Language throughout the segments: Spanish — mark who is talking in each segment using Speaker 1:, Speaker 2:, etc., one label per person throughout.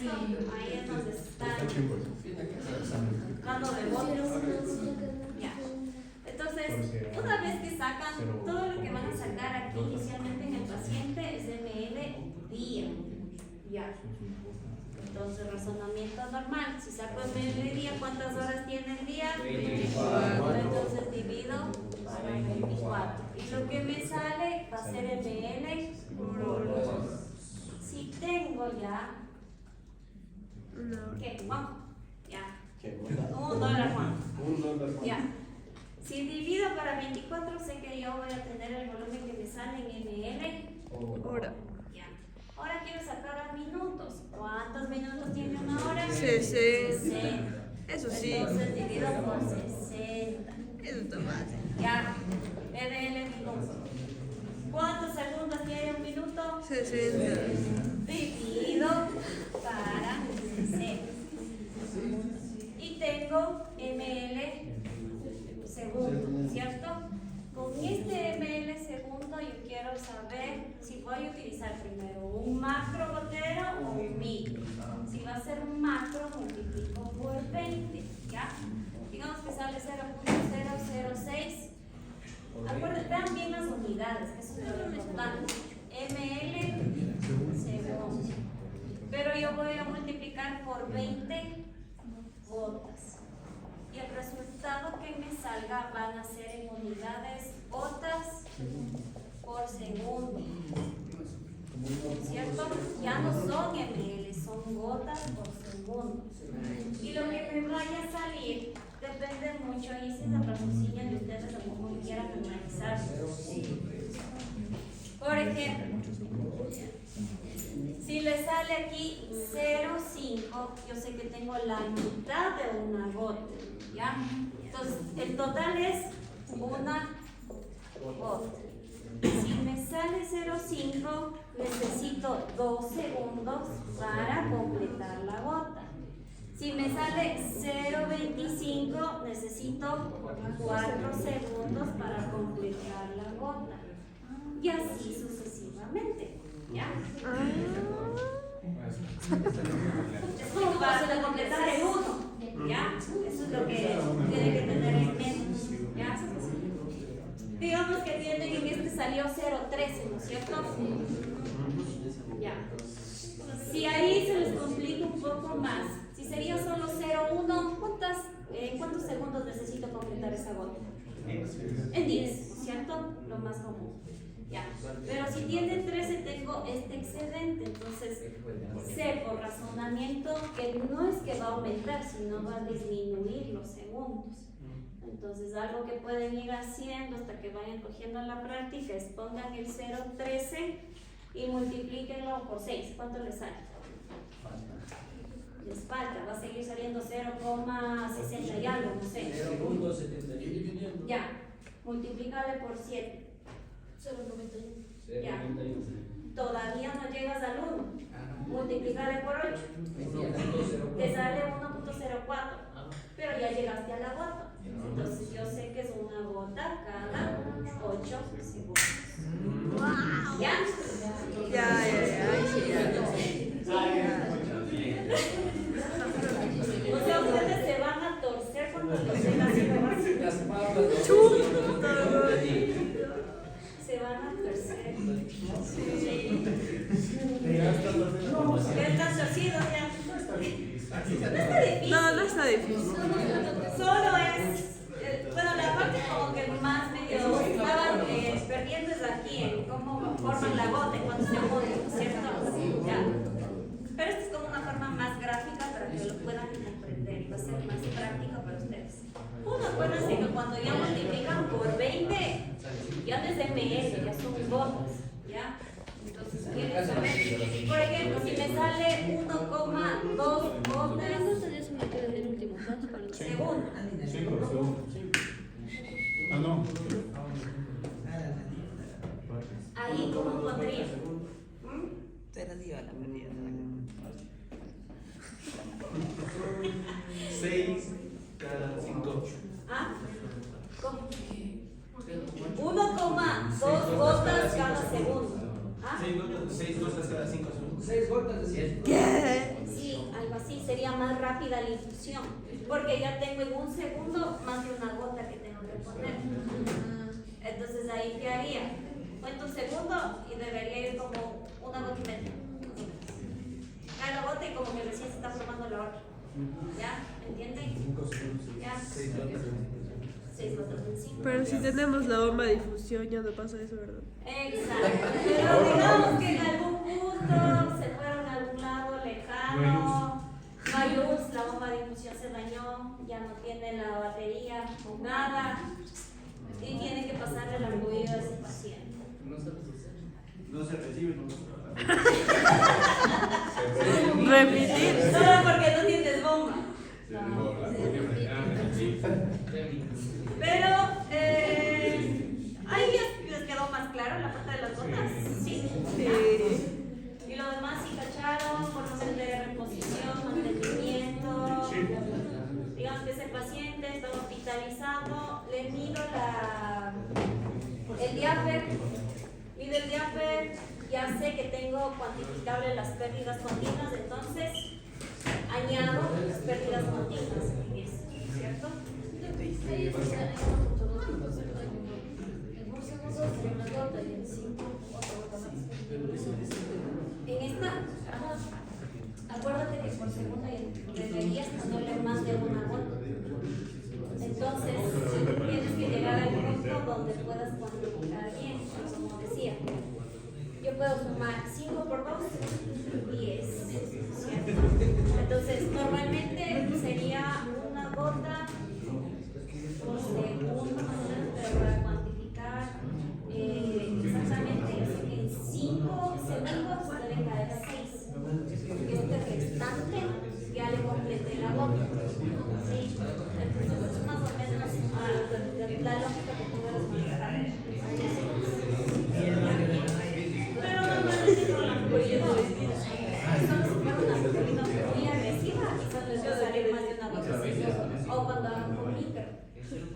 Speaker 1: ¿cierto? Ahí es donde están dando rebotes. Ya. Entonces, una vez que sacan, todo lo que van a sacar aquí inicialmente en el paciente es ml día. Ya. Entonces, razonamiento normal. Si saco ml día, ¿cuántas horas tiene el día? 24. Entonces, divido para 24. Y lo que me sale va a ser ml por hora. Si tengo ya, ¿qué? Juan, ya. $1, Juan. Ya. Si divido para 24, sé que yo voy a tener el volumen que me sale en ml hora. Ya. Ahora quiero sacar a minutos. ¿Cuántos minutos tiene una hora?
Speaker 2: 60. Eso sí.
Speaker 1: Entonces divido por 60.
Speaker 2: Eso está fácil.
Speaker 1: Ya. ml minutos. ¿Cuántos segundos tiene un minuto?
Speaker 2: 60.
Speaker 1: Divido para 60. Y tengo ml segundo, ¿cierto? Con este ml segundo yo quiero saber si voy a utilizar primero un macro gotero o un micro. Si va a ser un macro, multiplico por 20, ¿ya? Digamos que sale 0.006. Acuérdense, vean bien las unidades, que eso es lo importante. ml segundo. Pero yo voy a multiplicar por 20 gotas. Y el resultado que me salga van a ser en unidades gotas por segundo. ¿Cierto? Ya no son ml, son gotas por segundo. Y lo que me vaya a salir depende mucho, y esa es la raciocinio de ustedes, o como quieran analizar. Por ejemplo, si le sale aquí 0,5, yo sé que tengo la mitad de una gota, ¿ya? Entonces, el total es una gota. Si me sale 0,5, necesito 2 segundos para completar la gota. Si me sale 0,25, necesito 4 segundos para completar la gota. Y así sucesivamente. ¿Ya? Es como para completar el 1. ¿Ya? Eso es lo que tiene que tener en mente. ¿Ya? Digamos que tienen en este salió 0,13, ¿no es cierto? Ya. Si ahí se les complica un poco más, si sería solo 0,1, ¿cuántos segundos necesito completar esa gota? En 10, ¿cierto? Lo más común. Ya. Pero si tiene 13 tengo este excedente, entonces sé por razonamiento que no es que va a aumentar, sino va a disminuir los segundos. Entonces algo que pueden ir haciendo hasta que vayan cogiendo la práctica es pongan el 0,13 y multiplíquenlo por 6. ¿Cuánto les sale? Les falta, va a seguir saliendo 0,60 y algo, no sé. 0,71. Ya, multiplícale por 7. 0,91. Ya. Todavía no llegas al 1. Multiplícale por 8. Te sale 1.04. Pero ya llegaste a la gota. Entonces yo sé que es una gota cada 8 segundos.
Speaker 2: Wow.
Speaker 1: ¿Ya? O sea, ustedes se van a torcer cuando los den así. Se van a torcer. Sí. Ya están torcidos ya. No está difícil.
Speaker 2: No está difícil.
Speaker 1: Solo es, bueno, la parte como que más medio estaban perdiendo es aquí, en cómo forman la gota en cuanto se mueve, ¿cierto? Ya. Pero esta es como una forma más gráfica para que lo puedan comprender y va a ser más práctico para ustedes. Uno, acuérdense que cuando ya multiplican por 20, ya no es ml, ya son gotas, ¿ya? Entonces, quieren saber, por ejemplo, si me sale 1,2 gotas
Speaker 3: El último paso para los
Speaker 1: segundo.
Speaker 4: 5 segundos. Ah, no.
Speaker 1: Ahí, ¿cómo pondría?
Speaker 2: Pero digo la perdida.
Speaker 5: 6 cada 5.
Speaker 1: ¿Ah? ¿Cómo? 1,2 gotas cada segundo. ¿Ah?
Speaker 5: 6 gotas cada 5 segundos.
Speaker 3: 6 gotas de 100.
Speaker 2: ¿Qué?
Speaker 1: Sí, más rápida la infusión, porque ya tengo en un segundo más de una gota que tengo que poner. Entonces ahí qué haría, cuento un segundo y debería ir como una gota y media. Cae la gota y como que recién se está formando la otra. ¿Ya? ¿Entienden? ¿Ya? 6 gotas encima.
Speaker 3: Pero si tenemos la bomba de difusión ya no pasa eso, ¿verdad?
Speaker 1: Exacto. Pero digamos que en algún punto se fueron a algún lado lejano. No hay luz, la bomba de infusión se dañó, ya no tiene la batería con nada. Y tiene que pasarle el argüello a ese paciente.
Speaker 5: No se recibe, no se
Speaker 3: Repetir.
Speaker 1: Solo porque no tienes bomba. Pero ahí ya les quedó más claro la parte de las gotas. Sí. Y lo demás sí cacharon, volumen de reposición, mantenimiento. Digamos que ese paciente está hospitalizado, le mido el diaper, mido el diaper, ya sé que tengo cuantificable las pérdidas continuas, entonces añado las pérdidas continuas en eso, ¿cierto? En un segundo sería una gota y en 5 otra gota más. En esta, acuérdate que por segundo deberías ponerle más de una gota. Entonces, tienes que llegar al punto donde puedas cuantificar bien, como decía. Yo puedo sumar 5 por 2, 10. ¿Cierto? Entonces, normalmente sería una gota por segundo, pero para cuantificar exactamente, yo sé que en 5 segundos debe caer 6. Porque este restante ya le completé la gota. ¿Sí? Entonces, es más o menos la lógica que tú debes manejar. Pero normalmente con la fluidez solo si fuera una fluidez muy agresiva, quizás les va a salir más de una gota seguida, o cuando hagan con micro.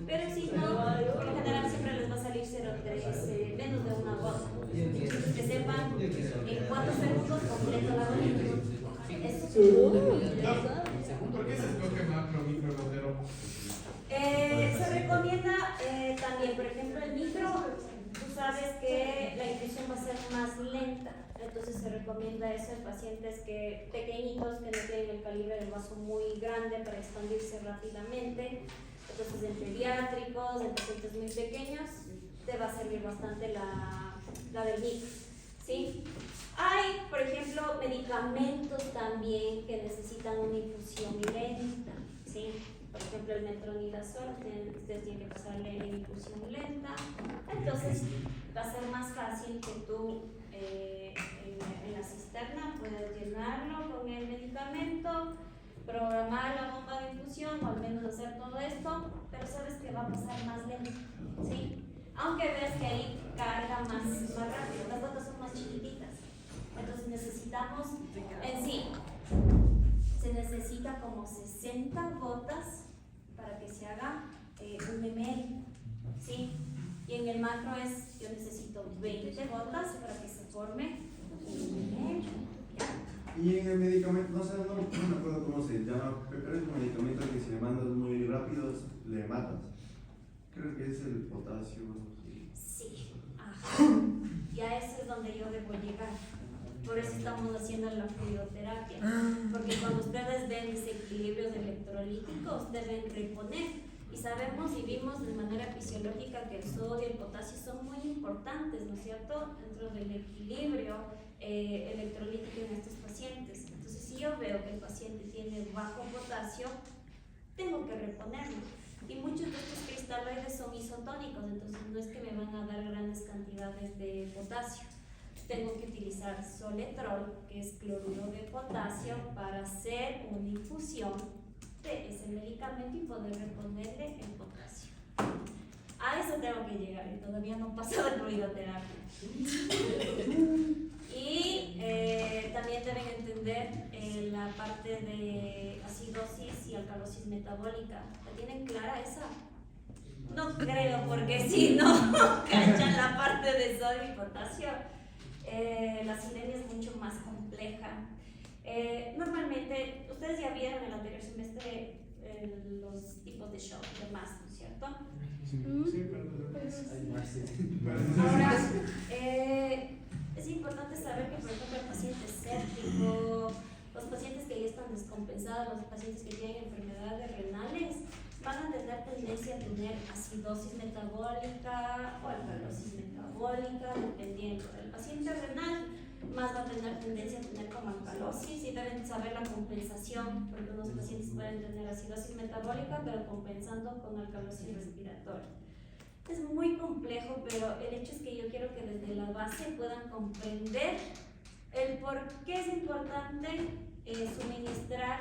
Speaker 1: Pero si no, por lo general siempre les va a salir 0,3, menos de una gota. Que sepan en cuántos segundos completo la gota.
Speaker 4: ¿Por qué se escoge macro, micro, gotero?
Speaker 1: Se recomienda también, por ejemplo, el micro, tú sabes que la infusión va a ser más lenta, entonces se recomienda eso en pacientes pequeñitos que no tienen el calibre del vaso muy grande para expandirse rápidamente. Entonces, en pediátricos, en pacientes muy pequeños, te va a servir bastante la del micro, ¿sí? Hay, por ejemplo, medicamentos también que necesitan una infusión lenta, ¿sí? Por ejemplo, el metronidazol, ustedes tienen que pasarle en infusión lenta. Entonces, va a ser más fácil que tú en la cisterna puedas llenarlo con el medicamento, programar la bomba de infusión, o al menos hacer todo esto, pero sabes que va a pasar más lento, ¿sí? Aunque ves que ahí carga más rápido, las gotas son más chiquititas. Entonces necesitamos, en sí, se necesita como 60 gotas para que se haga 1 ml, ¿sí? Y en el macro yo necesito 20 gotas para que se forme 1 ml, ¿ya?
Speaker 6: Y en el medicamento, no sé, no me acuerdo cómo se llama, pero es un medicamento que si le mandas muy rápido le matas. Creo que es el potasio.
Speaker 1: Sí, ajá. Y a eso es donde yo debo llegar. Por eso estamos haciendo la fluidoterapia. Porque cuando ustedes ven desequilibrios electrolíticos, deben reponer. Y sabemos y vimos de manera fisiológica que el sodio y el potasio son muy importantes, ¿no es cierto?, dentro del equilibrio electrolítico en estos pacientes. Entonces, si yo veo que el paciente tiene bajo potasio, tengo que reponerlo. Y muchos de estos cristaloides son isotónicos, entonces no es que me van a dar grandes cantidades de potasio. Tengo que utilizar soletrol, que es cloruro de potasio, para hacer una infusión de ese medicamento y poder reponerle el potasio. A eso tengo que llegar y todavía no he pasado de fluidoterapia. Y también deben entender la parte de acidosis y alcalosis metabólica. ¿La tienen clara esa? No creo, porque si no cachan la parte de sodio y potasio. La acidemia es mucho más compleja. Normalmente, ustedes ustedes ya vieron en el anterior semestre los tipos de shock y demás, ¿no es cierto?
Speaker 4: Sí, pero
Speaker 1: Ahora, es importante saber que, por ejemplo, el paciente séptico, los pacientes que ya están descompensados, los pacientes que tienen enfermedades renales, van a tener tendencia a tener acidosis metabólica o alcalosis metabólica, dependiendo. El paciente renal más va a tener tendencia a tener como alcalosis y deben saber la compensación, porque unos pacientes pueden tener acidosis metabólica, pero compensando con alcalosis respiratoria. Es muy complejo, pero el hecho es que yo quiero que desde la base puedan comprender el por qué es importante suministrar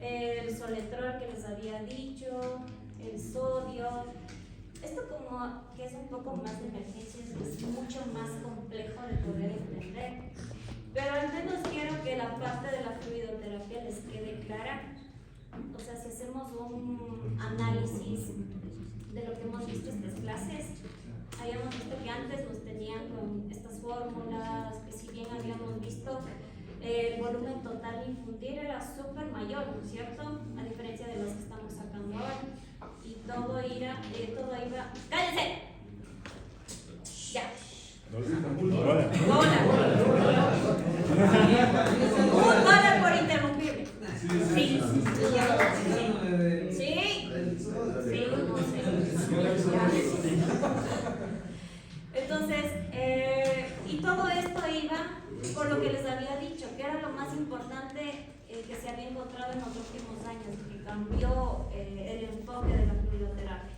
Speaker 1: el soletrol que les había dicho, el sodio. Esto como que es un poco más de emergencia, es mucho más complejo de poder entender. Pero al menos quiero que la parte de la fluidoterapia les quede clara. O sea, si hacemos un análisis de lo que hemos visto en estas clases, habíamos visto que antes nos tenían con estas fórmulas, que si bien habíamos visto el volumen total de infundir era súper mayor, ¿no es cierto? A diferencia de los que estamos sacando ahora. Y todo iba, ¡cállense! Ya. $1 por interrumpirme. Sí. Entonces, y todo esto iba por lo que les había dicho, que era lo más importante que se había encontrado en los últimos años, que cambió el enfoque de la fluidoterapia,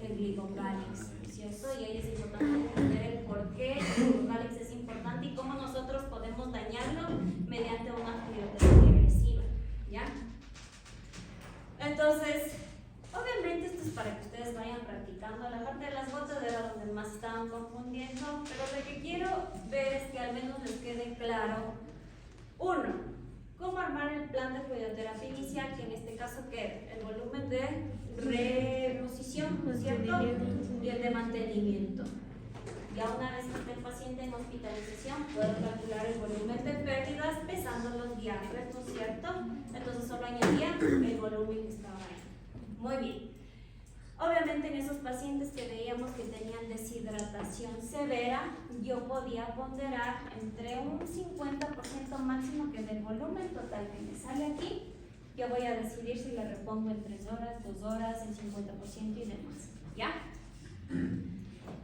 Speaker 1: el glicocálix, ¿cierto? Y ahí es importante entender el por qué el glicocálix es importante y cómo nosotros podemos dañarlo mediante una fluidoterapia agresiva, ¿ya? Entonces, obviamente esto es para que ustedes vayan practicando. La parte de las gotas era donde más estaban confundiendo, pero lo que quiero ver es que al menos les quede claro, uno, cómo armar el plan de fluidoterapia inicial, que en este caso que el volumen de reposición, ¿no es cierto? Y el de mantenimiento. Ya una vez que esté el paciente en hospitalización, puedo calcular el volumen de pérdidas pesando los diámetros, ¿no es cierto? Entonces solo añadía el volumen que estaba ahí. Muy bien. Obviamente en esos pacientes que veíamos que tenían deshidratación severa, yo podía ponderar entre un 50% máximo, que es el volumen total que me sale aquí. Yo voy a decidir si le repongo en 3 horas, 2 horas, el 50% y demás. ¿Ya?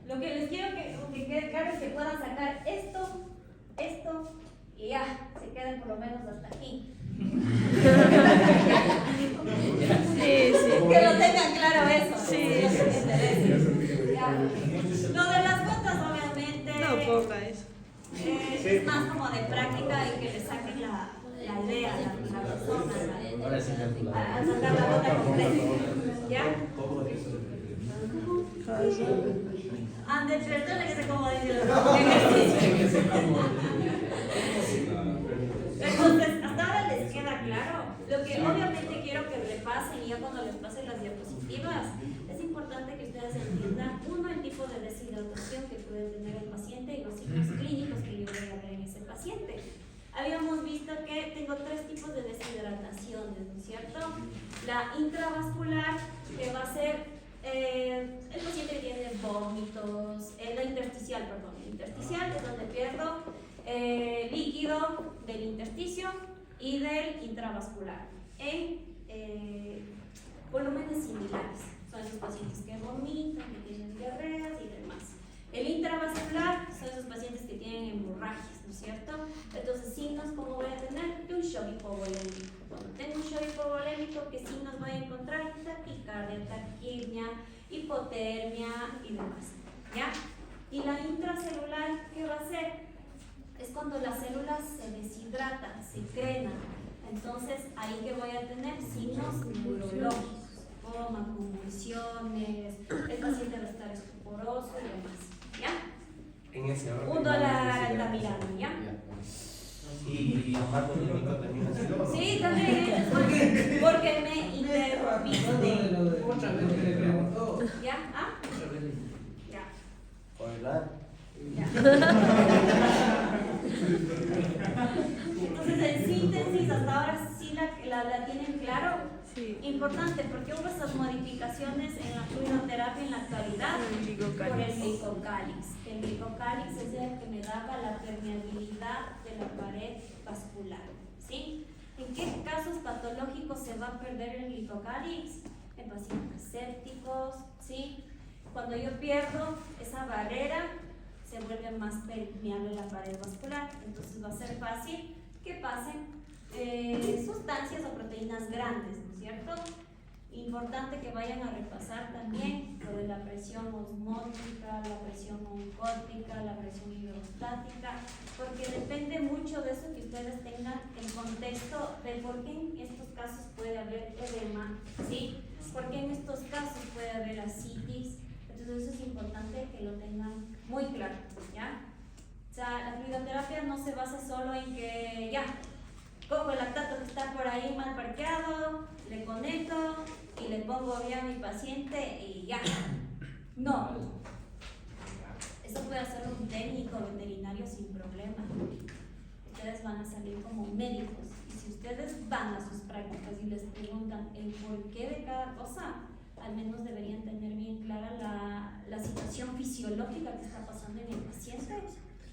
Speaker 1: Lo que les quiero que quede claro es que puedan sacar esto y ya, se queden por lo menos hasta aquí. Que lo tengan claro eso.
Speaker 3: Sí.
Speaker 1: Lo de las gotas, obviamente,
Speaker 3: No ponga eso.
Speaker 1: es más como de práctica y que le saquen la idea a la persona al sacar la gota completa. ¿Ya? Antes, perdón, que se como dice Entonces, hasta ahora les queda claro. Lo que obviamente quiero que repasen, y ya cuando les pasen las diapositivas, es importante que ustedes entiendan, uno, el tipo de deshidratación que puede tener el paciente y los signos clínicos que yo voy a ver en ese paciente. Habíamos visto que tengo 3 tipos de deshidrataciones, ¿no es cierto? La intravascular, que va a ser el paciente que tiene vómitos, la intersticial, perdón, el intersticial es donde pierdo líquido del intersticio y del intravascular en volúmenes similares. Son esos pacientes que vomitan, que tienen diarreas y demás. El intravascular son esos pacientes que tienen hemorragias, ¿no es cierto? Entonces, signos, ¿cómo voy a tener? De un shock hipovolémico. Cuando tengo un shock hipovolémico, ¿qué signos voy a encontrar? Taquicardia, taquipnea, hipotermia y demás. ¿Ya? Y la intracelular, ¿qué va a ser? Es cuando las células se deshidratan, se crenan. Entonces, ahí que voy a tener signos neurológicos, coma, convulsiones, el paciente va a estar estuporoso y demás. ¿Ya?
Speaker 5: En ese orden.
Speaker 1: $1 está mirando, ¿ya?
Speaker 5: Y aparte de lo también así.
Speaker 1: Sí, también. Porque me interrumpiste.
Speaker 4: Otra vez que le preguntó.
Speaker 1: ¿Ya? ¿Ah? Ya.
Speaker 5: ¿Verdad?
Speaker 1: Ya. Entonces, en síntesis, hasta la tienen claro.
Speaker 3: Sí.
Speaker 1: Importante, porque hubo esas modificaciones en la fluidoterapia en la actualidad
Speaker 3: El glicocálix.
Speaker 1: por el glicocálix. El glicocálix es el que me daba la permeabilidad de la pared vascular, ¿sí? ¿En qué casos patológicos se va a perder el glicocálix? En pacientes sépticos, ¿sí? Cuando yo pierdo esa barrera, se vuelve más permeable la pared vascular, entonces va a ser fácil que pasen sustancias o proteínas grandes, ¿no es cierto? Importante que vayan a repasar también lo de la presión osmótica, la presión oncótica, la presión hidrostática, porque depende mucho de eso que ustedes tengan el contexto de por qué en estos casos puede haber edema, ¿sí? Por qué en estos casos puede haber ascitis. Entonces eso es importante que lo tengan muy claro, ¿ya? O sea, la fluidoterapia no se basa solo en que ya cojo el lactato que está por ahí mal parqueado, le conecto y le pongo bien a mi paciente y ya. No. Eso puede hacerlo un técnico veterinario sin problema. Ustedes van a salir como médicos y si ustedes van a sus prácticas y les preguntan el porqué de cada cosa, al menos deberían tener bien clara la situación fisiológica que está pasando en el paciente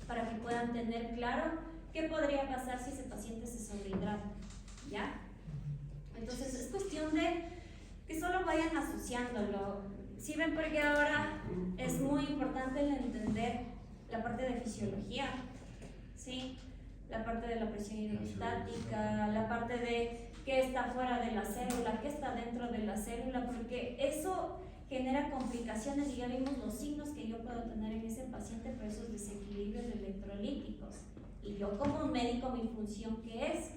Speaker 1: para que puedan tener claro qué podría pasar si ese paciente se sobrehidrata, ¿ya? Entonces es cuestión de que solo vayan asociándolo. Si ven, porque ahora es muy importante el entender la parte de fisiología, ¿sí? La parte de la presión hidrostática, la parte de qué está fuera de la célula, qué está dentro de la célula, porque eso genera complicaciones y ya vimos los signos que yo puedo tener en ese paciente por esos desequilibrios electrolíticos. Y yo como médico, mi función ¿qué es?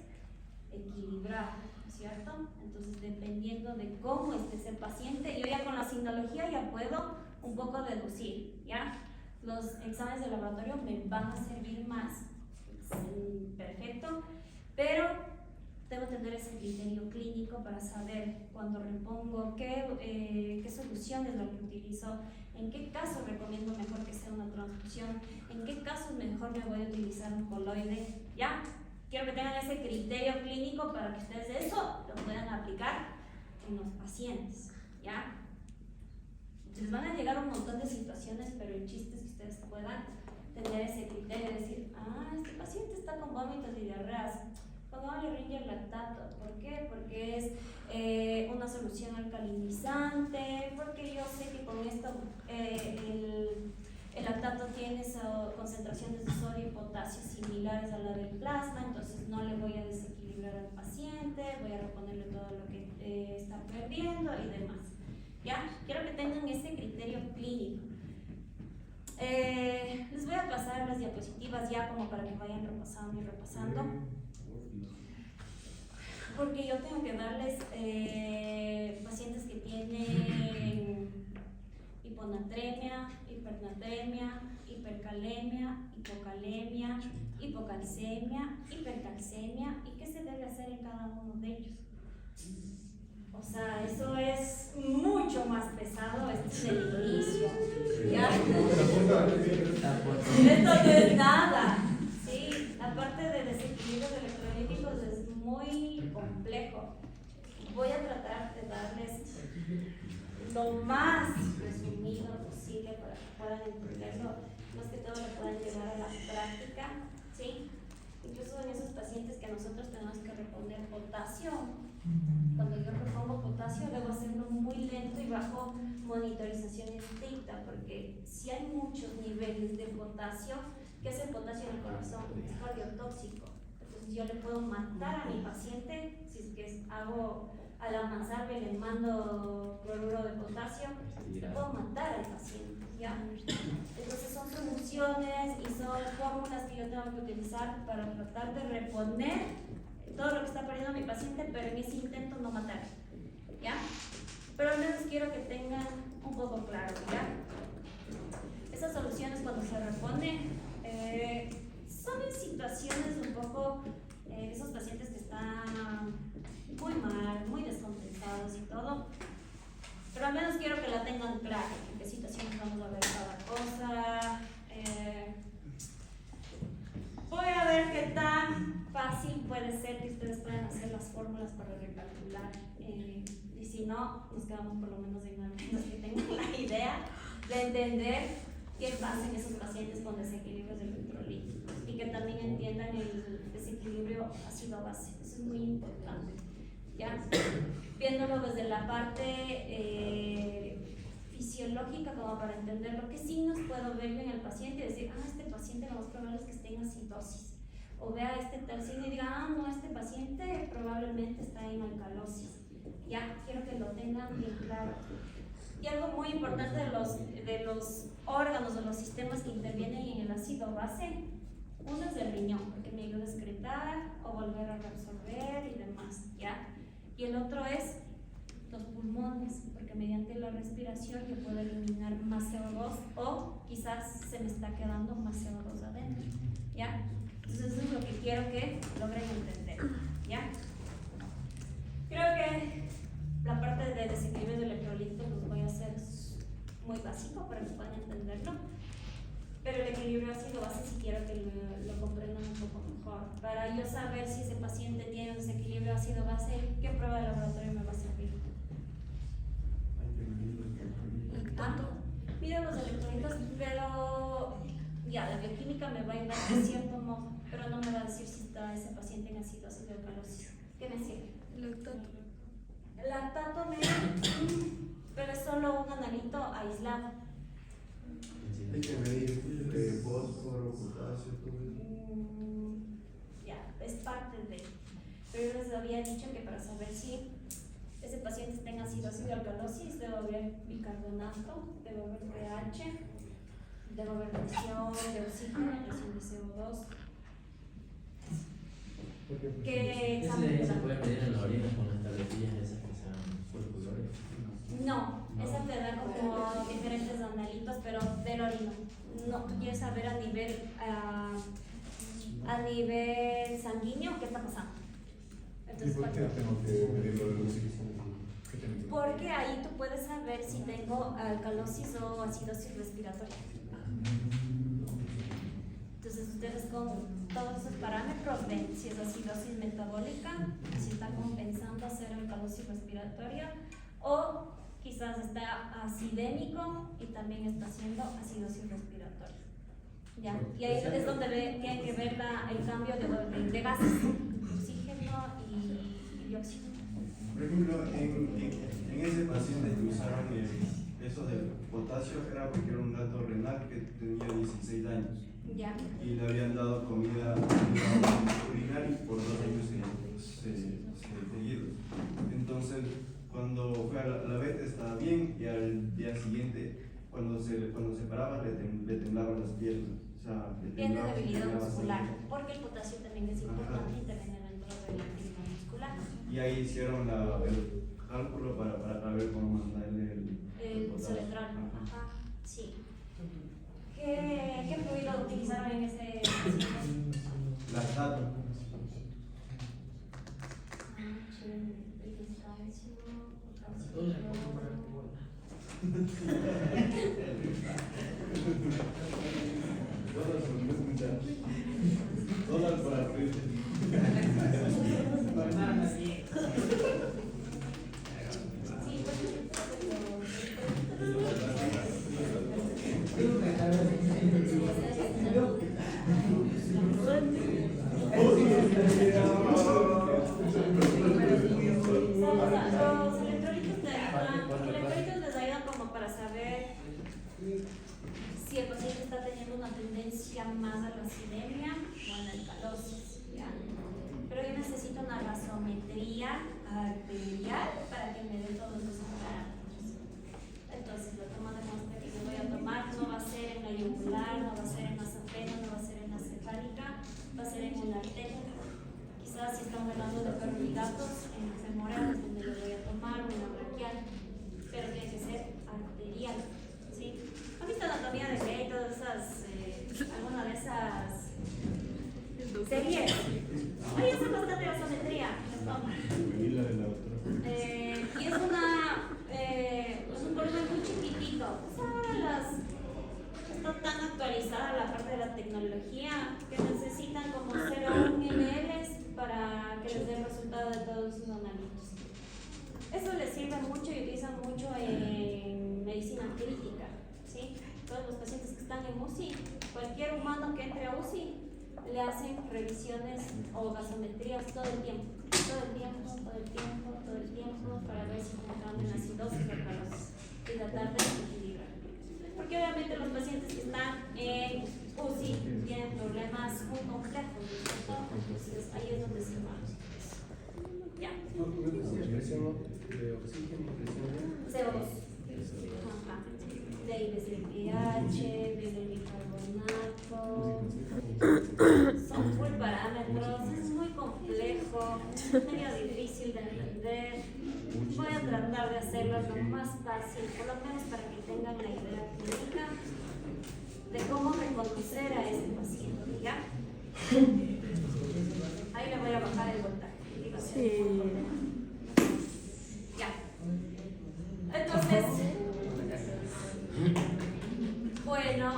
Speaker 1: Equilibrar, ¿cierto? Entonces dependiendo de cómo esté ese paciente, yo ya con la signología ya puedo un poco deducir, ¿ya? Los exámenes de laboratorio me van a servir más, perfecto, pero debo tener ese criterio clínico para saber cuando repongo qué solución es la que utilizo, en qué caso recomiendo mejor que sea una transfusión, en qué casos mejor me voy a utilizar un coloide, ¿ya? Quiero que tengan ese criterio clínico para que ustedes eso lo puedan aplicar en los pacientes, ¿ya? Les van a llegar un montón de situaciones, pero el chiste es que ustedes puedan tener ese criterio de decir, este paciente está con vómitos y diarreas, pongámosle Ringer lactato. ¿Por qué? Porque es una solución alcalinizante, porque yo sé que con esto el lactato tiene concentraciones de sodio y potasio similares a la del plasma, entonces no le voy a desequilibrar al paciente, voy a reponerle todo lo que está perdiendo y demás. ¿Ya? Quiero que tengan ese criterio clínico. Les voy a pasar las diapositivas ya como para que vayan repasando y repasando, porque yo tengo que darles pacientes que tienen hiponatremia, hipernatremia, hipercalemia, hipocalemia, hipocalcemia, hipercalcemia y qué se debe hacer en cada uno de ellos. O sea, eso es mucho más pesado, este es el inicio, ¿ya? Esto no es nada, ¿sí? La parte de desequilibrios electrolíticos es muy complejo. Voy a tratar de darles lo más resumido posible para que puedan entenderlo, más que todo lo puedan llevar a la práctica, ¿sí? Incluso en esos pacientes que nosotros tenemos que reponer potasio, cuando yo repongo potasio debo hacerlo muy lento y bajo monitorización estricta, porque si hay muchos niveles de potasio, ¿qué hace el potasio en el corazón? Es cardiotóxico. Entonces yo le puedo matar a mi paciente si es que hago al avanzarme le mando cloruro de potasio, le puedo matar al paciente, ¿ya? Entonces son soluciones y son fórmulas que yo tengo que utilizar para tratar de reponer todo lo que está perdiendo mi paciente, pero en ese intento no matar, ¿ya? Pero al menos quiero que tengan un poco claro, ¿ya? Esas soluciones cuando se repone son en situaciones un poco, esos pacientes que están muy mal, muy descompensados y todo, pero al menos quiero que la tengan clara, en qué situaciones vamos a ver cada cosa. Voy a ver qué tan fácil puede ser que ustedes puedan hacer las fórmulas para recalcular. Y si no, nos quedamos por lo menos en al menos que tengan la idea de entender qué pasa en esos pacientes con desequilibrios electrolíticos y que también entiendan el desequilibrio ácido-base. Eso es muy importante. ¿Ya? Viéndolo desde la parte fisiológica, como para entender lo que signos puedo ver yo en el paciente y decir, este paciente lo más probable es que esté en acidosis. O vea este tal signo y diga, no, este paciente probablemente está en alcalosis. Ya, quiero que lo tengan bien claro. Y algo muy importante de los órganos o los sistemas que intervienen en el ácido base, uno es el riñón, porque me ayuda a excretar o volver a reabsorber y demás, ¿ya? Y el otro es los pulmones, porque mediante la respiración yo puedo eliminar más CO2 o quizás se me está quedando más CO2 adentro, ¿ya? Entonces eso es lo que quiero que logren entender, ¿ya? Creo que la parte de desequilibrios de electrolitos los voy a hacer muy básico para que puedan entenderlo, pero el equilibrio ácido-base sí quiero que lo comprendan un poco mejor. Para yo saber si ese paciente tiene un desequilibrio ácido-base, ¿qué prueba de laboratorio me va a servir? Mido los electrolitos, pero ya, la bioquímica me va a ayudar de cierto modo, pero no me va a decir si está ese paciente en acidosis o alcalosis. ¿Qué me sirve?
Speaker 3: Lactato.
Speaker 1: Lactato pero es solo un analito aislado.
Speaker 6: Hay que medir fósforo, potasio, todo eso.
Speaker 1: Ya, es parte de. Pero yo les había dicho que para saber si ese paciente está en acidosis o alcalosis, debo ver bicarbonato, debo ver pH, debo ver presión de oxígeno, presión de CO2. ¿Qué examen?
Speaker 7: ¿Se puede medir en la orina con las tabletillas esas que sean furculores?
Speaker 1: No, esa te da como diferentes analitos, pero del orino. No, tú quieres saber a nivel sanguíneo qué está pasando. Entonces,
Speaker 4: por qué tengo que medirlo de luz?
Speaker 1: porque ahí tú puedes saber si tengo alcalosis o acidosis respiratoria. Entonces ustedes con todos esos parámetros ven si es acidosis metabólica, si está compensando hacer alcalosis respiratoria o quizás está acidémico y también está haciendo acidosis respiratoria. ¿Ya? Y ahí es donde tienen que ver el cambio de gases, oxígeno y dióxido.
Speaker 6: Por ejemplo, en ese paciente que usaron eso del potasio era porque era un gato renal que tenía 16 años.
Speaker 1: ¿Ya?
Speaker 6: Y le habían dado comida urinaria por 2 años seguidos. Entonces, cuando fue a la vete estaba bien y al día siguiente, cuando se paraba, le temblaban las piernas. O sea,
Speaker 1: Tiene debilidad
Speaker 6: bastante.
Speaker 1: muscular, porque el potasio también es importante intervenir dentro de la actividad muscular.
Speaker 6: Y ahí hicieron el cálculo para ver cómo mandarle el potasio.
Speaker 1: Cerebral. Ajá, sí. ¿Qué fluido utilizaron en ese paciente?
Speaker 6: Lactato. Dólar por arriba.
Speaker 1: Los electrolitos les ayudan como para saber si el paciente está teniendo una tendencia más a la acidemia o a la alcalosis, ¿ya? Pero yo necesito una gasometría arterial para que me dé todos esos parámetros. Entonces, la toma de muestra que yo voy a tomar no va a ser en la yugular, no va a ser en la safena, no va a ser en la cefálica, va a ser en una arteria. Quizás si estamos hablando de perfilatos, en la femoral es donde lo voy a tomar, o en la braquial, pero tiene que ser arterial, ¿sí? ¿Han visto anatomía de Grey, todas esas, alguna de esas series? Ahí hacen bastante gasometría, les toman. Y es un volumen muy chiquitito. Pues ahora está tan actualizada la parte de la tecnología que necesitan como 0,1 ml para resultado de todos sus analitos. Eso les sirve mucho y utilizan mucho en medicina crítica, ¿sí? Todos los pacientes que están en UCI, cualquier humano que entre a UCI, le hacen revisiones o gasometrías todo el tiempo, para ver si encontramos la acidosis o para tratar de equilibrar. Porque obviamente los pacientes que están en UCI tienen problemas muy complejos, ¿cierto? Entonces ahí es donde se va. Ya.
Speaker 5: De oxígeno, presión.
Speaker 1: CO2. Ajá. De ahí desde el pH, desde el bicarbonato. Son full parámetros, es muy complejo, es medio difícil de entender. Voy a tratar de hacerlo lo más fácil, por lo menos para que tengan la idea clínica de cómo reconocer a este paciente, ¿ya? Ahí le voy a bajar el voltaje.
Speaker 3: Sí.
Speaker 1: Ya. Entonces, bueno,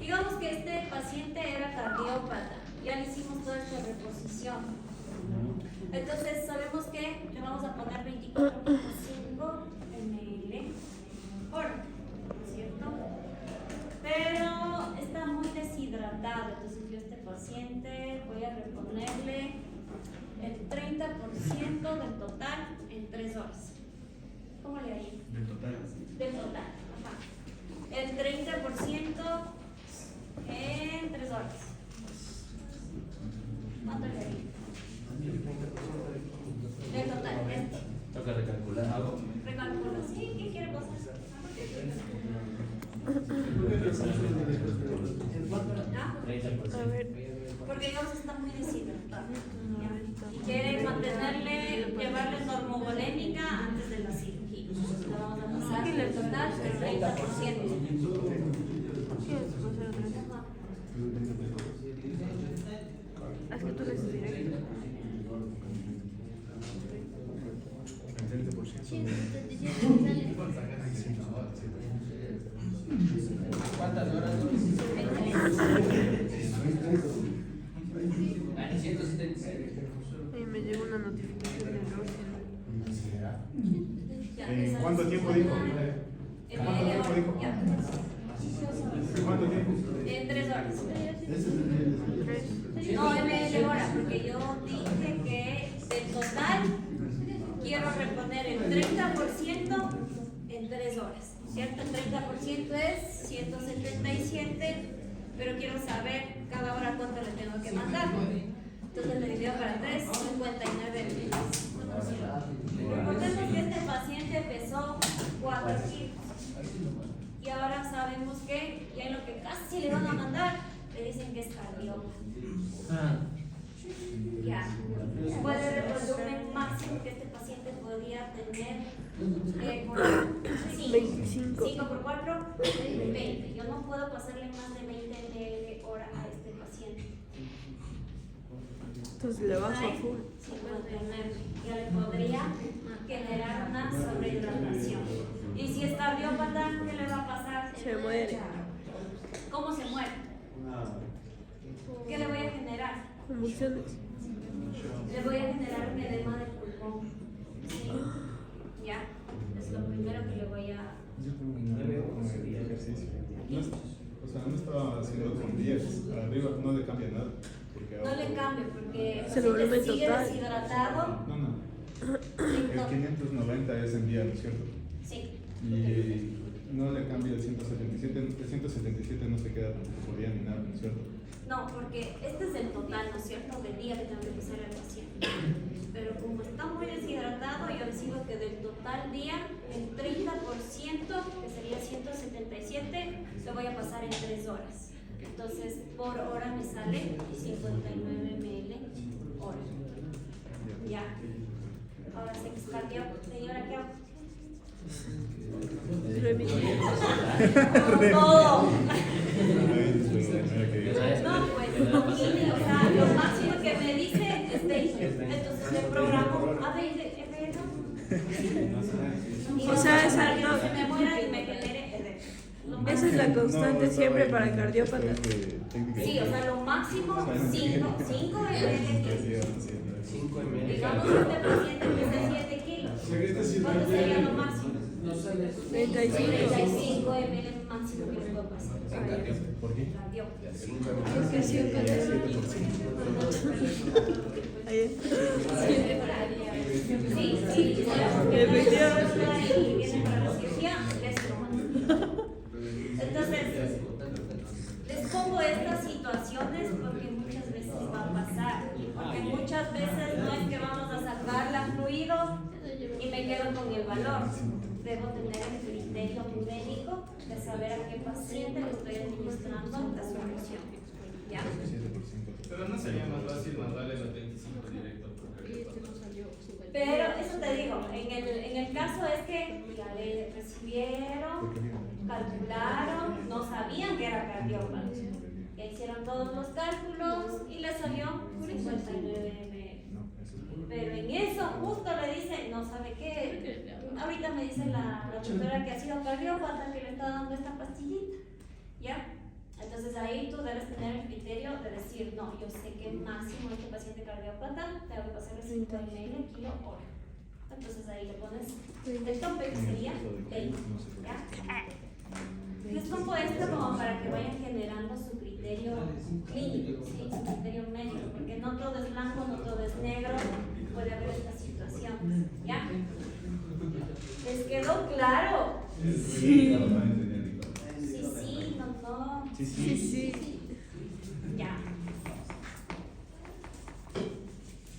Speaker 1: digamos que este paciente era cardiópata, ya le hicimos toda esta reposición. Entonces sabemos que le vamos a poner 24.5 ml hora, ¿no es cierto? Pero está muy deshidratado, entonces yo a este paciente voy a reponerle el 30% del total en 3 horas. ¿Cómo le haría?
Speaker 6: Del total.
Speaker 1: Del total, ajá. El 30% en 3 horas. ¿Cuánto le haría? Del total, esto.
Speaker 7: Toca recalcular algo.
Speaker 1: Recalculo. Sí, ¿qué quiere pasar? ¿Ah?
Speaker 7: 30%.
Speaker 3: A ver.
Speaker 1: Porque digamos está muy deshidratado. ¿Ya? Y quiere mantenerle, llevarle normovolémica antes de la cirugía. Lo vamos a pasar del total del 30%.
Speaker 3: Haz que tú le des directo.
Speaker 4: El 30%.
Speaker 5: ¿Cuántas horas? 176.
Speaker 3: Ahí me llegó una notificación de Rusia.
Speaker 1: Ya,
Speaker 4: ¿En
Speaker 1: esa
Speaker 4: cuánto
Speaker 1: es
Speaker 4: tiempo dijo?
Speaker 1: En
Speaker 4: ¿Cuánto
Speaker 1: media
Speaker 4: tiempo
Speaker 1: hora.
Speaker 4: dijo?
Speaker 1: Ya.
Speaker 4: ¿Cuánto tiempo?
Speaker 1: En 3 horas.
Speaker 3: Tres.
Speaker 1: No, en media hora, porque yo dije que del total quiero reponer el 30% en 3 horas, ¿cierto? El 30% es 177, pero quiero saber cada hora cuánto le tengo que mandar. Entonces le divido para 3, 59 minutos. Recordemos que este paciente pesó 4 kilos. Y ahora sabemos que ya en lo que casi le van a mandar, le dicen que es cardiópata. Ya. ¿Cuál era el volumen máximo que este paciente podía tener?
Speaker 3: 25.
Speaker 1: 5 por 4, 20. Yo no puedo pasarle más de 20 ml hora a este paciente.
Speaker 3: Entonces le bajo a full.
Speaker 1: 59. Ya le podría generar una sobrehidratación. Y si es cardiópata, ¿qué le va a pasar?
Speaker 3: Se muere.
Speaker 1: ¿Cómo se muere? ¿Qué le voy a generar?
Speaker 3: Convulsiones.
Speaker 1: Le voy a generar un edema del pulmón. ¿Sí? ¿Ya? Es lo primero que le voy a...
Speaker 4: Yo tengo una con el ejercicio. O sea, no estaba haciendo con días. Arriba no le cambia nada. Porque
Speaker 1: No le cambie porque
Speaker 3: Se lo vuelve
Speaker 1: sigue
Speaker 3: total.
Speaker 1: deshidratado.
Speaker 4: No. El 590 es en día, ¿no es cierto?
Speaker 1: Sí.
Speaker 4: Y no le cambia el 177. El 177 no se queda por día ni nada, ¿no es cierto?
Speaker 1: No, porque este es el total, ¿no es cierto?, del día que tengo que pasar al paciente. Pero como está muy deshidratado, yo decido que del total día, el 30%, que sería 177, lo voy a pasar en 3 horas. Entonces, por hora me sale 59 ml hora. Ya. Ahora sé que es cardiópata. Señora, ¿qué hago? Todo. No, pues, no tiene, o sea, lo máximo que me dice es 20. Entonces le programo a 20, ¿no?
Speaker 3: O sea, esa
Speaker 1: que
Speaker 3: no-
Speaker 1: se me muera y me genere edema. Lo
Speaker 3: Esa es
Speaker 1: máximo.
Speaker 3: la constante siempre para el cardiópata.
Speaker 1: Sí, o sea, lo máximo 5 ml. este paciente pesa 7 kilos. ¿Cuánto sería lo máximo?
Speaker 3: 35.
Speaker 1: 35 ml máximo que le puedo pasar.
Speaker 7: ¿Por qué?
Speaker 1: Cardio.
Speaker 3: Porque sí,
Speaker 1: Sí, sí,
Speaker 3: Efectivamente.
Speaker 1: y viene para la cirugía, les lo mando. Entonces, les pongo estas situaciones porque muchas veces va a pasar. Porque muchas veces no es que vamos a sacar la fluido y me quedo con el valor. Debo tener el criterio médico de saber a qué paciente le estoy administrando la solución. ¿Ya?
Speaker 4: Pero no sería más fácil mandarle el 25 directo por cardiopata.
Speaker 1: Pero eso te digo, en el caso es que ya le recibieron, calcularon, no sabían que era cardiópata. Ya hicieron todos los cálculos y le salió 59 ml. Pero en eso justo le dice, no sabe qué. Ahorita me dice la doctora que ha sido cardiópata que le está dando esta pastillita. ¿Ya? Entonces ahí tú debes tener el criterio de decir, no, yo sé que máximo este paciente cardiópata tengo que pasarle 5 ml kilo hora. Entonces ahí le pones el tope que sería 20. ¿Ya? Les pongo esto como para que vayan generando su criterio clínico, ¿sí? Su criterio médico, porque no todo es blanco, no todo es negro, puede haber estas situaciones. ¿Ya? ¿Les quedó claro?
Speaker 4: Sí.
Speaker 1: Sí, no.
Speaker 3: Sí.
Speaker 1: Ya.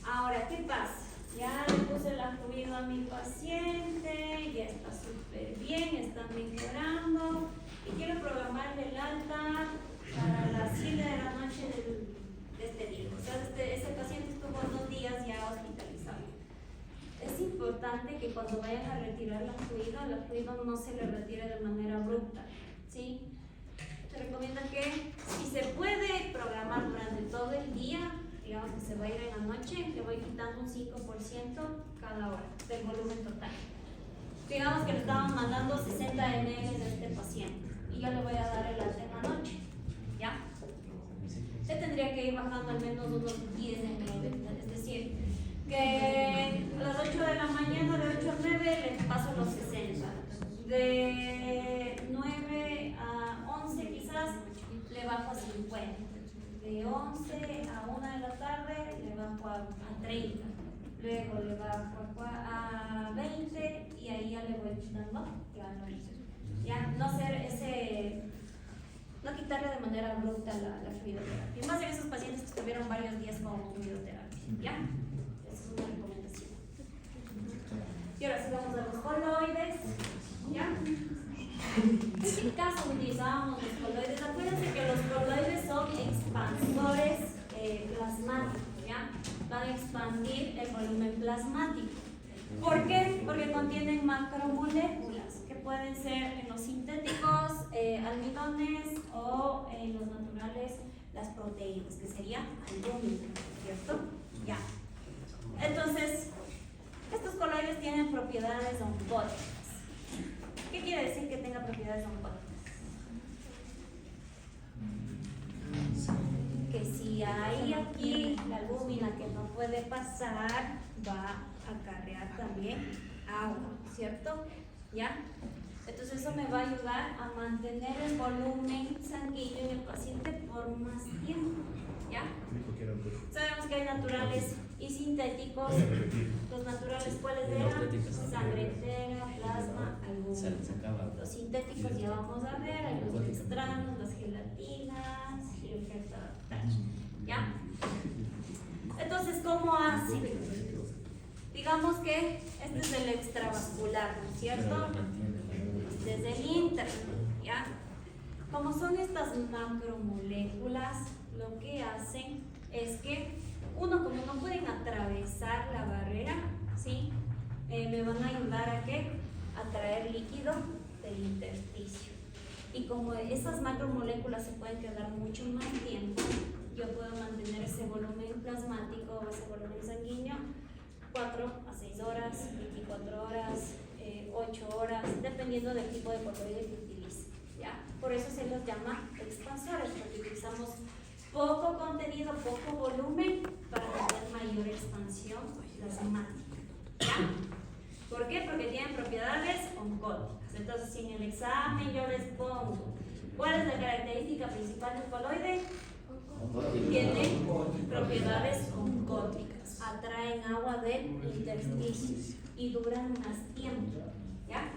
Speaker 1: Ahora, ¿qué pasa? Ya le puse la fluido a mi paciente, ya está súper bien, está mejorando y quiero programarle el alta para las 7 de la noche de este día. O sea, ese paciente estuvo 2 días ya hospitalizado. Es importante que cuando vayan a retirar la fluido no se le retire de manera abrupta, ¿sí? Se recomienda que si se puede programar durante todo el día, digamos que se va a ir en la noche, le voy quitando un 5% cada hora del volumen total. Digamos que le estamos mandando 60 ml de este paciente y yo le voy a dar el alta en la noche, ¿ya? Se tendría que ir bajando al menos unos 10 ml, es decir, que a las 8 de la mañana, de 8 a 9, le paso los 60. De 9 a 11 quizás le bajo a 50. De 11 a 1 de la tarde le bajo a 30. Luego le bajo a 20 y ahí ya le voy quitando ya no hice. Ya no hacer no quitarle de manera abrupta la fluidoterapia. Y más en esos pacientes que estuvieron varios días con fluidoterapia. ¿Ya? Esa es una recomendación. Y ahora sí vamos a los coloides. ¿Ya? ¿En qué caso utilizábamos los coloides? Acuérdense que los coloides son expansores plasmáticos, ¿ya? Van a expandir el volumen plasmático. ¿Por qué? Porque contienen macromoléculas que pueden ser en los sintéticos almidones o en los naturales las proteínas, que sería albúmina, ¿cierto? Ya. Entonces, estos coloides tienen propiedades oncóticas. ¿Qué quiere decir que tenga propiedades oncóticas? Que si hay aquí la albúmina que no puede pasar, va a acarrear también agua, ¿cierto? ¿Ya? Entonces eso me va a ayudar a mantener el volumen sanguíneo en el paciente por más tiempo, ¿ya? Sabemos que hay naturales y sintéticos. Los naturales, ¿cuáles eran? Sangre entera, plasma, albúmina. Los sintéticos ya vamos a ver, hay los extranos, las gelatinas y el efecto adaptaje, ¿ya? Entonces, ¿cómo hace? Digamos que este es el extravascular, ¿no es cierto? Desde el inter, ¿ya? Como son estas macromoléculas, lo que hacen es que como no pueden atravesar la barrera, ¿sí? Me van a ayudar a ¿qué? A traer líquido del intersticio. Y como esas macromoléculas se pueden quedar mucho más tiempo, yo puedo mantener ese volumen plasmático o ese volumen sanguíneo 4 a 6 horas, 24 horas, 8 horas, dependiendo del tipo de coloide que utilice, ¿ya? Por eso se los llama expansores, porque utilizamos poco contenido, poco volumen para tener mayor expansión. expansión plasmática. ¿Ya? ¿Por qué? Porque tienen propiedades oncóticas. Entonces, si en el examen yo les pongo ¿cuál es la característica principal del coloide? Tiene propiedades oncóticas, atraen agua del intersticio y duran más tiempo. ¿Ya?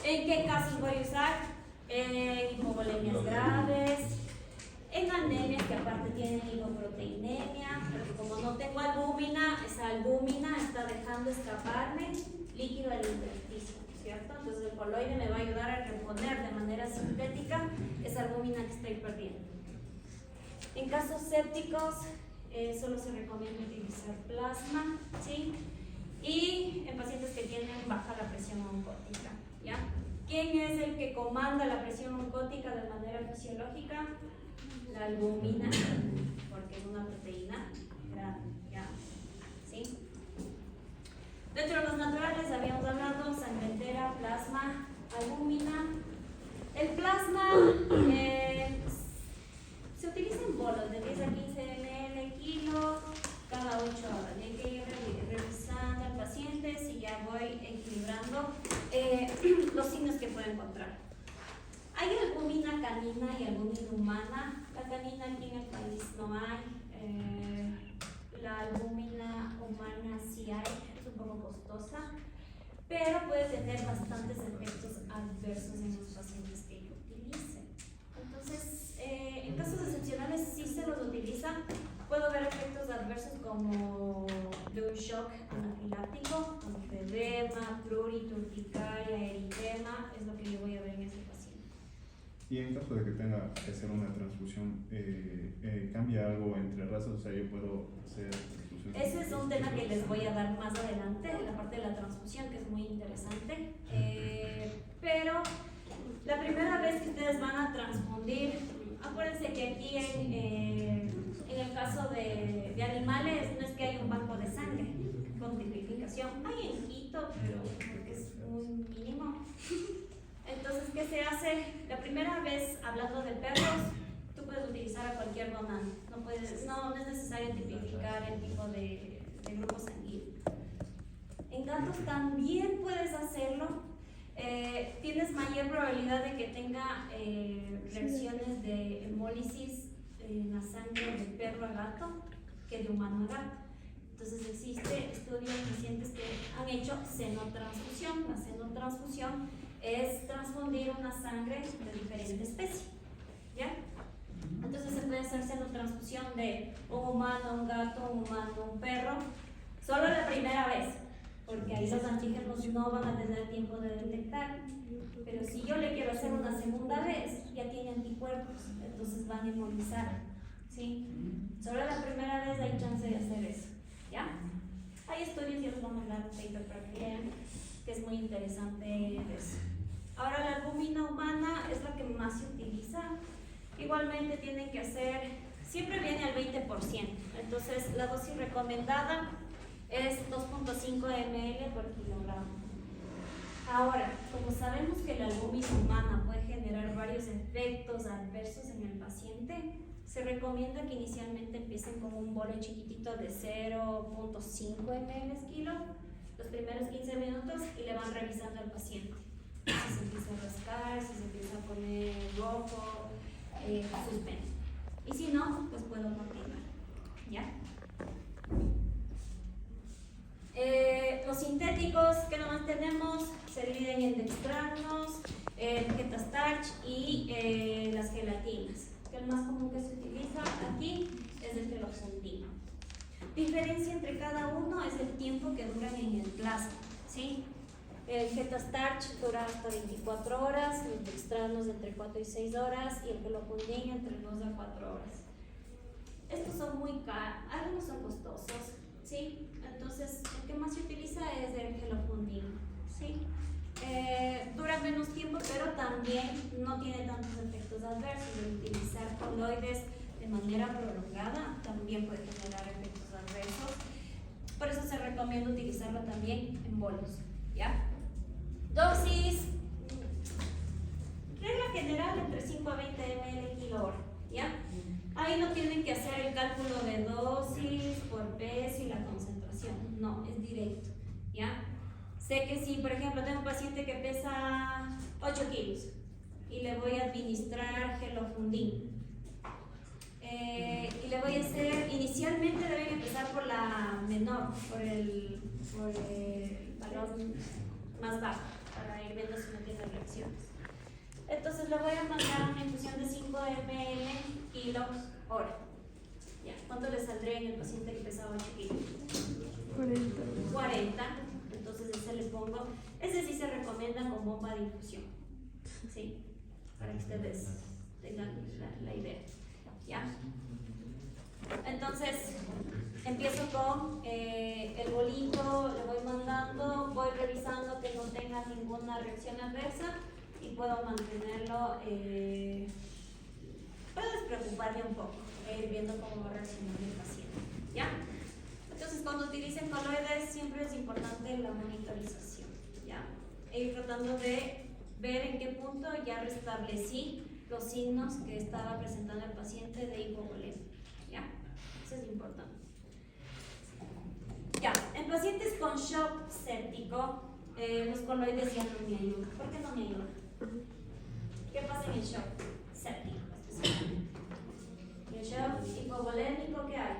Speaker 1: ¿En qué casos voy a usar? En hipovolemias graves, en anemias que aparte tienen hipoproteinemia, porque como no tengo albúmina, esa albúmina está dejando escaparme líquido al intersticio, ¿cierto? Entonces el coloide me va a ayudar a reponer de manera sintética esa albúmina que estoy perdiendo. En casos sépticos, solo se recomienda utilizar plasma, ¿sí? Y en pacientes que tienen baja la presión oncótica, ¿ya? ¿Quién es el que comanda la presión oncótica de manera fisiológica? La albúmina, porque es una proteína grande, ¿ya? ¿Sí? Dentro de los naturales habíamos hablado sangre entera, plasma, albúmina. El plasma se utiliza en bolos de 10 a 15 ml kilo cada 8 horas. Y hay que ir revisando al paciente si ya voy equilibrando los signos que puedo encontrar. Hay albúmina canina y albúmina humana. La canina aquí en el país no hay. La albúmina humana sí hay, es un poco costosa, pero puede tener bastantes efectos adversos en los pacientes que lo utilicen. Entonces, en casos excepcionales sí se los utiliza. Puedo ver efectos adversos como de un shock anafiláctico, edema, prurito, urticaria, eritema, es lo que yo voy a ver en ese paciente.
Speaker 4: Y en caso de que tenga que hacer una transfusión, ¿cambia algo entre razas? O sea, yo puedo hacer transfusión.
Speaker 1: Ese es un tema que les voy a dar más adelante, la parte de la transfusión, que es muy interesante. Pero la primera vez que ustedes van a transfundir, acuérdense que aquí en el caso de animales no es que hay un banco de sangre con tipificación. Hay en Quito, pero porque es muy mínimo. Entonces, ¿qué se hace? La primera vez, hablando de perros, tú puedes utilizar a cualquier donante. No es necesario tipificar el tipo de grupo sanguíneo. En gatos también puedes hacerlo. Tienes mayor probabilidad de que tenga reacciones de hemólisis en la sangre de perro a gato que de humano a gato. Entonces existe estudios recientes que han hecho xenotransfusión. La xenotransfusión es transfundir una sangre de diferente especie, ¿ya? Entonces se puede hacer xenotransfusión de un humano, un gato, un humano, un perro, solo la primera vez, porque ahí los antígenos no van a tener tiempo de detectar. Pero si yo le quiero hacer una segunda vez, ya tiene anticuerpos, entonces van a inmunizar, ¿sí? Solo la primera vez hay chance de hacer eso, ¿ya? Hay estudios, yo les voy a mandar un paper para que vean, que es muy interesante eso. Ahora, la albúmina humana es la que más se utiliza. Igualmente tienen que hacer, siempre viene al 20%, entonces la dosis recomendada es 2.5 ml por kilogramo. Ahora, como sabemos que la albúmina humana puede generar varios efectos adversos en el paciente, se recomienda que inicialmente empiecen con un bolo chiquitito de 0.5 ml kilo los primeros 15 minutos y le van revisando al paciente. Si se empieza a rascar, si se empieza a poner rojo, suspendo. Y si no, pues puedo continuar. ¿Ya? Los sintéticos que nomás tenemos se dividen en dextranos, Getastarch y las gelatinas. El más común que se utiliza aquí es el gelofundino. Diferencia entre cada uno es el tiempo que duran en el plasma, ¿sí? El Getastarch dura hasta 24 horas, los dextranos entre 4 y 6 horas y el gelofundino entre 2 a 4 horas. Estos son muy caros, algunos son costosos, ¿sí? Entonces, el que más se utiliza es el gelofundino, ¿sí? Dura menos tiempo, pero también no tiene tantos efectos adversos. El utilizar coloides de manera prolongada también puede generar efectos adversos. Por eso se recomienda utilizarlo también en bolos, ¿ya? Dosis, regla general entre 5 a 20 ml kilo hora, ¿ya? Ahí no tienen que hacer el cálculo de dosis por peso administración, no, es directo, ¿ya? Sé que si, por ejemplo, tengo un paciente que pesa 8 kilos y le voy a administrar gelofundin, y le voy a hacer, inicialmente deben empezar por la menor, por el valor más bajo, para ir viendo si no tiene reacciones. Entonces le voy a mandar una infusión de 5 ml kilos hora. Ya, ¿cuánto le saldría en el paciente que pesa 8 kilos? 40. Entonces ese le pongo, ese sí se recomienda con bomba de infusión, ¿sí? Para que ustedes tengan la idea, ¿ya? Entonces empiezo con el bolito, le voy mandando, voy revisando que no tenga ninguna reacción adversa y puedo mantenerlo, puedo despreocuparme un poco, ir viendo cómo va a reaccionar el paciente, ¿ya? Entonces, cuando utilicen coloides, siempre es importante la monitorización, ¿ya? E ir tratando de ver en qué punto ya restablecí los signos que estaba presentando el paciente de hipovolemia, ¿ya? Eso es importante. Ya, en pacientes con shock séptico, los coloides ya no me ayudan. ¿Por qué no me ayudan? ¿Qué pasa en el shock séptico específicamente? En el shock hipovolémico, ¿qué hay?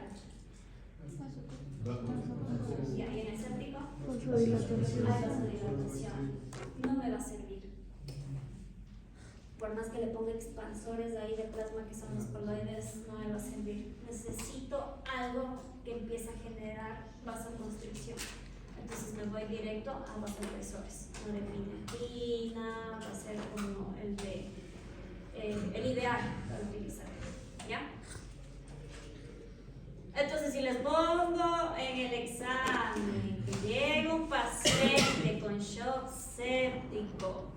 Speaker 1: Ya, y en el séptico hay vasodilatación. No me va a servir. Por más que le ponga expansores ahí de plasma que son los coloides, no me va a servir. Necesito algo que empiece a generar vasoconstricción. Entonces me voy directo a vasopresores. Norepinefrina va a ser como el ideal para utilizar. ¿Ya? Entonces, si les pongo en el examen que llega un paciente con shock séptico,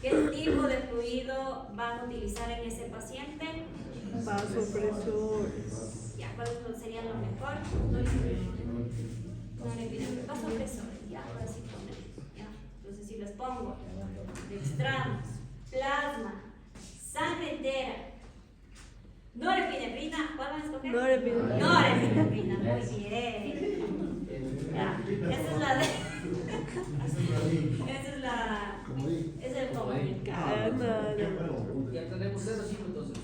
Speaker 1: ¿qué tipo de fluido van a utilizar en ese paciente?
Speaker 3: Vasopresores.
Speaker 1: Ya, ¿cuál sería lo mejor? Vasopresores, ya, ahora sí ponemos. Ya. Entonces, si les pongo dextramos, plasma, sangre entera, norepinefrina, ¿cuál van a escoger? Norepinefrina, muy bien. Ya, esa es la de. Esa es la. Es el comodín.
Speaker 5: Ya tenemos 0,5 entonces.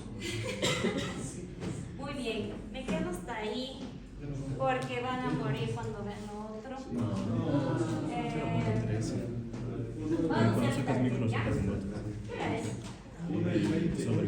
Speaker 1: Muy bien, me quedo hasta ahí porque van a morir cuando vean lo otro. Vamos a hacer ¿ya? ¿Qué hora es?
Speaker 4: Sobre